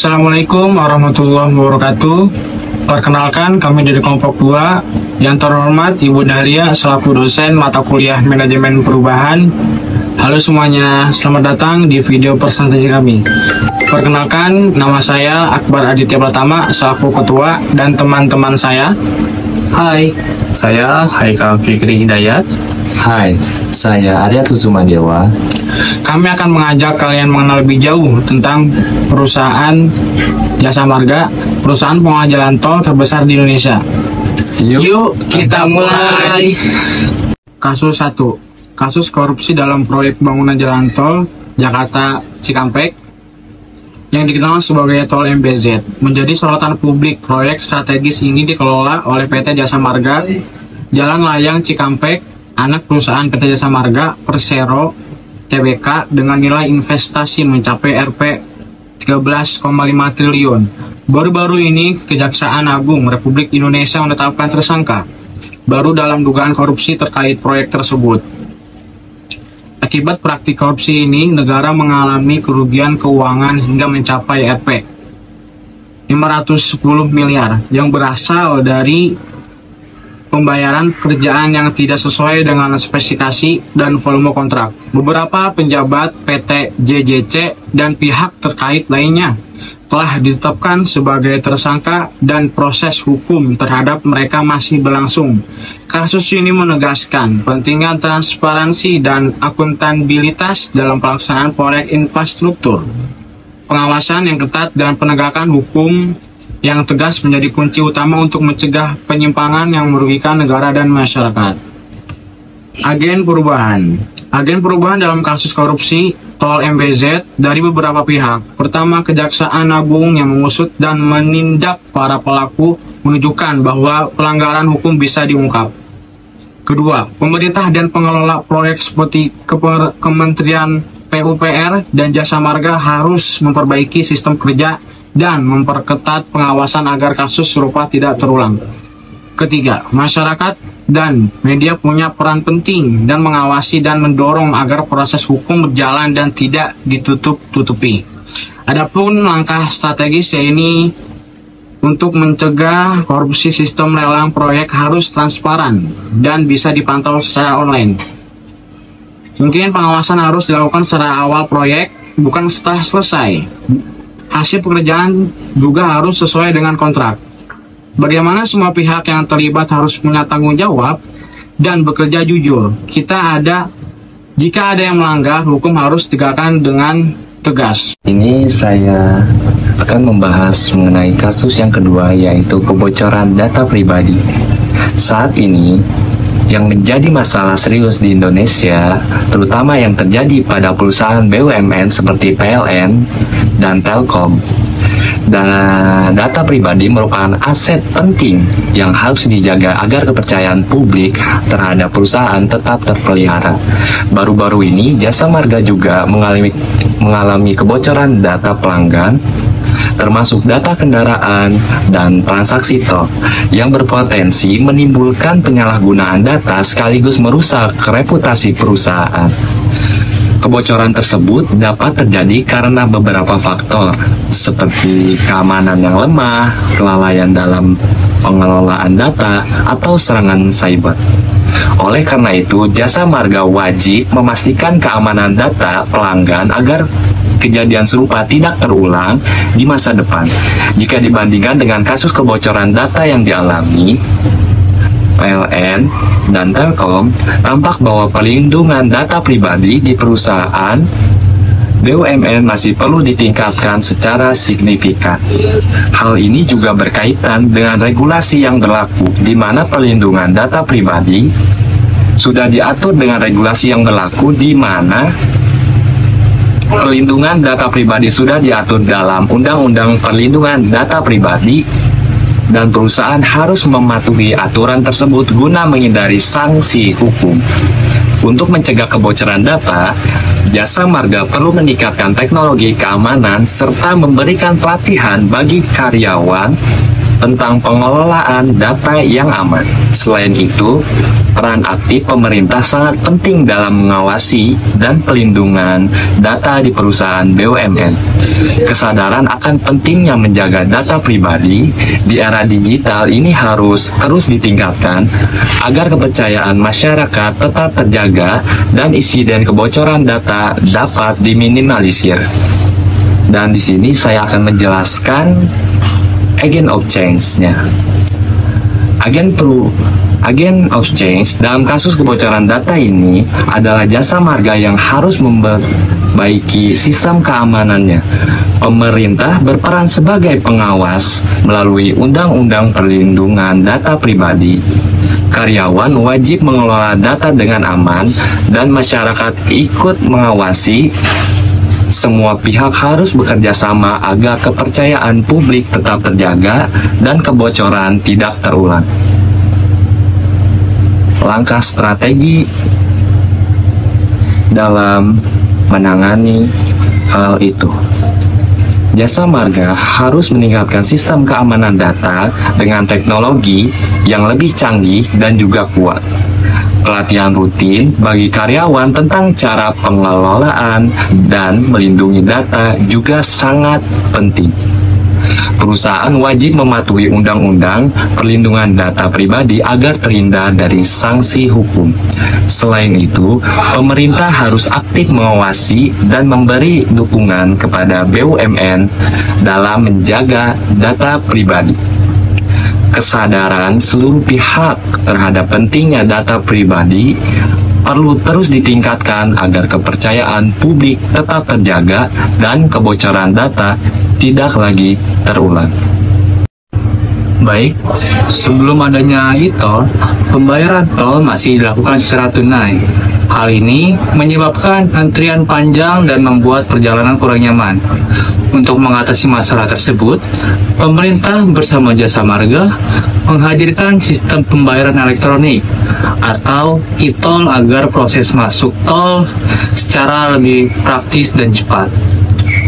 Assalamualaikum warahmatullahi wabarakatuh. Perkenalkan, kami dari kelompok 2 yang terhormat Ibu Dahlia selaku dosen mata kuliah Manajemen Perubahan. Halo semuanya, selamat datang di video presentasi kami. Perkenalkan, nama saya Akbar Aditya Pratama selaku ketua dan teman-teman saya. Hai, saya Haikal Fikri Hidayat. Hai, saya Arya Kusuma Dewa. Kami akan mengajak kalian mengenal lebih jauh tentang perusahaan Jasa Marga, perusahaan pengelola jalan tol terbesar di Indonesia. Yuk, kita mulai. Kasus 1. Kasus korupsi dalam proyek bangunan jalan tol Jakarta Cikampek yang dikenal sebagai Tol MBZ. Menjadi sorotan publik, proyek strategis ini dikelola oleh PT Jasa Marga Jalan Layang Cikampek, anak perusahaan PT Jasa Marga Persero Tbk, dengan nilai investasi mencapai Rp 13,5 triliun. Baru-baru ini Kejaksaan Agung Republik Indonesia menetapkan tersangka baru dalam dugaan korupsi terkait proyek tersebut. Akibat praktik korupsi ini, negara mengalami kerugian keuangan hingga mencapai Rp 510 miliar yang berasal dari pembayaran pekerjaan yang tidak sesuai dengan spesifikasi dan volume kontrak. Beberapa penjabat PT JJC dan pihak terkait lainnya telah ditetapkan sebagai tersangka dan proses hukum terhadap mereka masih berlangsung. Kasus ini menegaskan pentingnya transparansi dan akuntabilitas dalam pelaksanaan proyek infrastruktur. Pengawasan yang ketat dan penegakan hukum yang tegas menjadi kunci utama untuk mencegah penyimpangan yang merugikan negara dan masyarakat. Agen perubahan dalam kasus korupsi Tol MBZ dari beberapa pihak. Pertama, Kejaksaan Agung yang mengusut dan menindak para pelaku menunjukkan bahwa pelanggaran hukum bisa diungkap. Kedua, pemerintah dan pengelola proyek seperti Kementerian PUPR dan Jasa Marga harus memperbaiki sistem kerja dan memperketat pengawasan agar kasus serupa tidak terulang. Ketiga, masyarakat dan media punya peran penting dan mengawasi dan mendorong agar proses hukum berjalan dan tidak ditutup-tutupi. Adapun langkah strategis yaitu untuk mencegah korupsi, sistem lelang proyek harus transparan dan bisa dipantau secara online. Mungkin pengawasan harus dilakukan secara awal proyek, bukan setelah selesai. Hasil pekerjaan juga harus sesuai dengan kontrak. Bagaimana semua pihak yang terlibat harus punya tanggung jawab dan bekerja jujur. Jika ada yang melanggar, hukum harus ditegakkan dengan tegas. Ini saya akan membahas mengenai kasus yang kedua, yaitu kebocoran data pribadi. Saat ini, yang menjadi masalah serius di Indonesia, terutama yang terjadi pada perusahaan BUMN seperti PLN dan Telkom. Dan data pribadi merupakan aset penting yang harus dijaga agar kepercayaan publik terhadap perusahaan tetap terpelihara. Baru-baru ini, Jasa Marga juga mengalami kebocoran data pelanggan, termasuk data kendaraan dan transaksi tol, yang berpotensi menimbulkan penyalahgunaan data sekaligus merusak reputasi perusahaan. Kebocoran tersebut dapat terjadi karena beberapa faktor, seperti keamanan yang lemah, kelalaian dalam pengelolaan data, atau serangan cyber. Oleh karena itu, Jasa Marga wajib memastikan keamanan data pelanggan agar kejadian serupa tidak terulang di masa depan. Jika dibandingkan dengan kasus kebocoran data yang dialami PLN dan Telkom, tampak bahwa perlindungan data pribadi di perusahaan BUMN masih perlu ditingkatkan secara signifikan. Hal ini juga berkaitan dengan regulasi yang berlaku, di mana perlindungan data pribadi sudah diatur dengan regulasi yang berlaku, di mana perlindungan data pribadi sudah diatur dalam Undang-Undang Perlindungan Data Pribadi, dan perusahaan harus mematuhi aturan tersebut guna menghindari sanksi hukum. Untuk mencegah kebocoran data, Jasa Marga perlu meningkatkan teknologi keamanan serta memberikan pelatihan bagi karyawan tentang pengelolaan data yang aman. Selain itu, peran aktif pemerintah sangat penting dalam mengawasi dan pelindungan data di perusahaan BUMN. Kesadaran akan pentingnya menjaga data pribadi di era digital ini harus terus ditingkatkan agar kepercayaan masyarakat tetap terjaga dan insiden kebocoran data dapat diminimalisir. Dan di sini saya akan menjelaskan agent of change-nya. Agent of change dalam kasus kebocoran data ini adalah jasa marga yang harus memperbaiki sistem keamanannya. Pemerintah berperan sebagai pengawas melalui Undang-Undang Perlindungan Data Pribadi. Karyawan wajib mengelola data dengan aman dan masyarakat ikut mengawasi. Semua pihak harus bekerja sama agar kepercayaan publik tetap terjaga dan kebocoran tidak terulang. Langkah strategi dalam menangani hal itu. Jasa marga harus meningkatkan sistem keamanan data dengan teknologi yang lebih canggih dan juga kuat. Pelatihan rutin bagi karyawan tentang cara pengelolaan dan melindungi data juga sangat penting. Perusahaan wajib mematuhi Undang-Undang Perlindungan Data Pribadi agar terhindar dari sanksi hukum. Selain itu, pemerintah harus aktif mengawasi dan memberi dukungan kepada BUMN dalam menjaga data pribadi. Kesadaran seluruh pihak terhadap pentingnya data pribadi perlu terus ditingkatkan agar kepercayaan publik tetap terjaga dan kebocoran data tidak lagi terulang. Baik, sebelum adanya e-tol, pembayaran tol masih dilakukan secara tunai. Hal ini menyebabkan antrian panjang dan membuat perjalanan kurang nyaman. Untuk mengatasi masalah tersebut, pemerintah bersama jasa marga menghadirkan sistem pembayaran elektronik atau e-tol agar proses masuk tol secara lebih praktis dan cepat.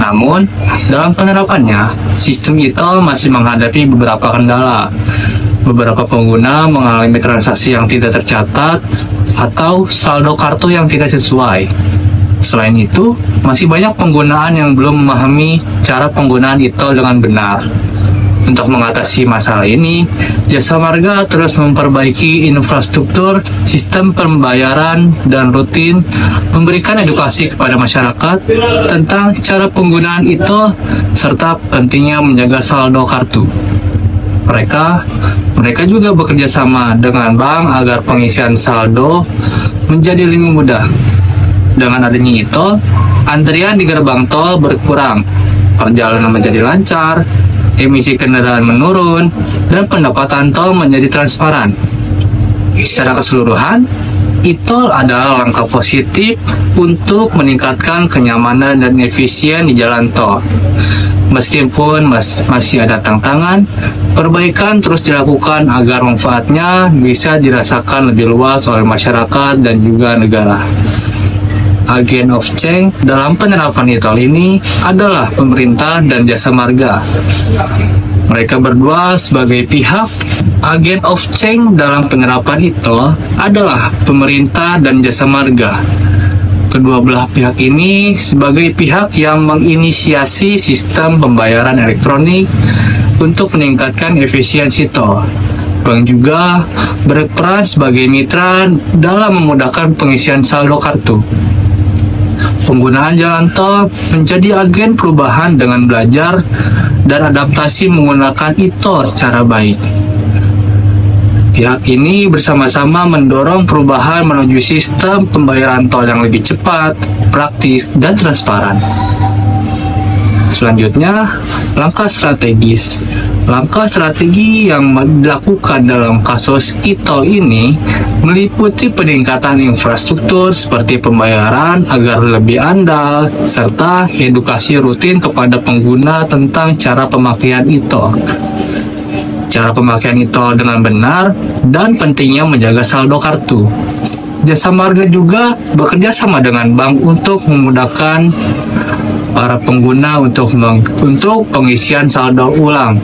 Namun, dalam penerapannya, sistem e-tol masih menghadapi beberapa kendala. Beberapa pengguna mengalami transaksi yang tidak tercatat atau saldo kartu yang tidak sesuai. Selain itu, masih banyak penggunaan yang belum memahami cara penggunaan e-tol dengan benar. Untuk mengatasi masalah ini, jasa marga terus memperbaiki infrastruktur sistem pembayaran dan rutin memberikan edukasi kepada masyarakat tentang cara penggunaan e-tol serta pentingnya menjaga saldo kartu. Mereka juga bekerja sama dengan bank agar pengisian saldo menjadi lebih mudah. Dengan adanya e-tol, antrian di gerbang tol berkurang, perjalanan menjadi lancar, emisi kendaraan menurun, dan pendapatan tol menjadi transparan. Secara keseluruhan, e-tol adalah langkah positif untuk meningkatkan kenyamanan dan efisien di jalan tol. Meskipun masih ada tantangan, perbaikan terus dilakukan agar manfaatnya bisa dirasakan lebih luas oleh masyarakat dan juga negara. Agen of change dalam penerapan e-tol ini adalah pemerintah dan jasa marga. Mereka berdua sebagai pihak. Agen of change dalam penerapan e-tol adalah pemerintah dan jasa marga. Kedua belah pihak ini sebagai pihak yang menginisiasi sistem pembayaran elektronik untuk meningkatkan efisiensi tol. Bank juga berperan sebagai mitra dalam memudahkan pengisian saldo kartu. Penggunaan jalan tol menjadi agen perubahan dengan belajar dan adaptasi menggunakan e-tol secara baik. Pihak ini bersama-sama mendorong perubahan menuju sistem pembayaran tol yang lebih cepat, praktis, dan transparan. Selanjutnya, langkah strategis. Langkah strategi yang dilakukan dalam kasus e-tol ini meliputi peningkatan infrastruktur seperti pembayaran agar lebih andal, serta edukasi rutin kepada pengguna tentang cara pemakaian e-tol. Cara pemakaian e-tol dengan benar dan pentingnya menjaga saldo kartu. Jasa marga juga bekerja sama dengan bank untuk memudahkan para pengguna untuk pengisian saldo ulang.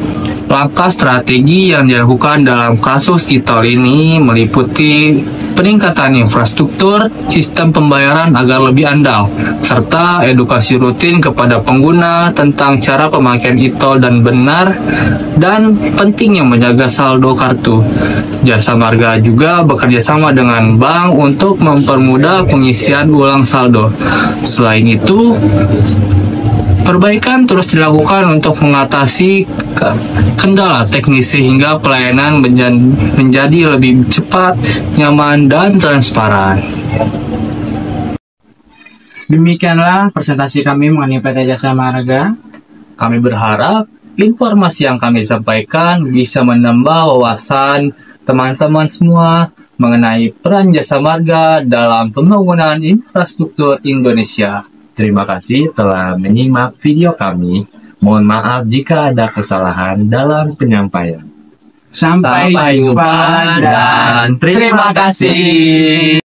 Langkah strategi yang dilakukan dalam kasus e-tol ini meliputi peningkatan infrastruktur sistem pembayaran agar lebih andal, serta edukasi rutin kepada pengguna tentang cara pemakaian e-tol dan benar, dan pentingnya menjaga saldo kartu. Jasa Marga juga bekerja sama dengan bank untuk mempermudah pengisian ulang saldo. Selain itu, perbaikan terus dilakukan untuk mengatasi kendala teknis sehingga pelayanan menjadi lebih cepat, nyaman, dan transparan. Demikianlah presentasi kami mengenai PT Jasa Marga. Kami berharap informasi yang kami sampaikan bisa menambah wawasan teman-teman semua mengenai peran Jasa Marga dalam pembangunan infrastruktur Indonesia. Terima kasih telah menyimak video kami. Mohon maaf jika ada kesalahan dalam penyampaian. Sampai jumpa dan terima kasih.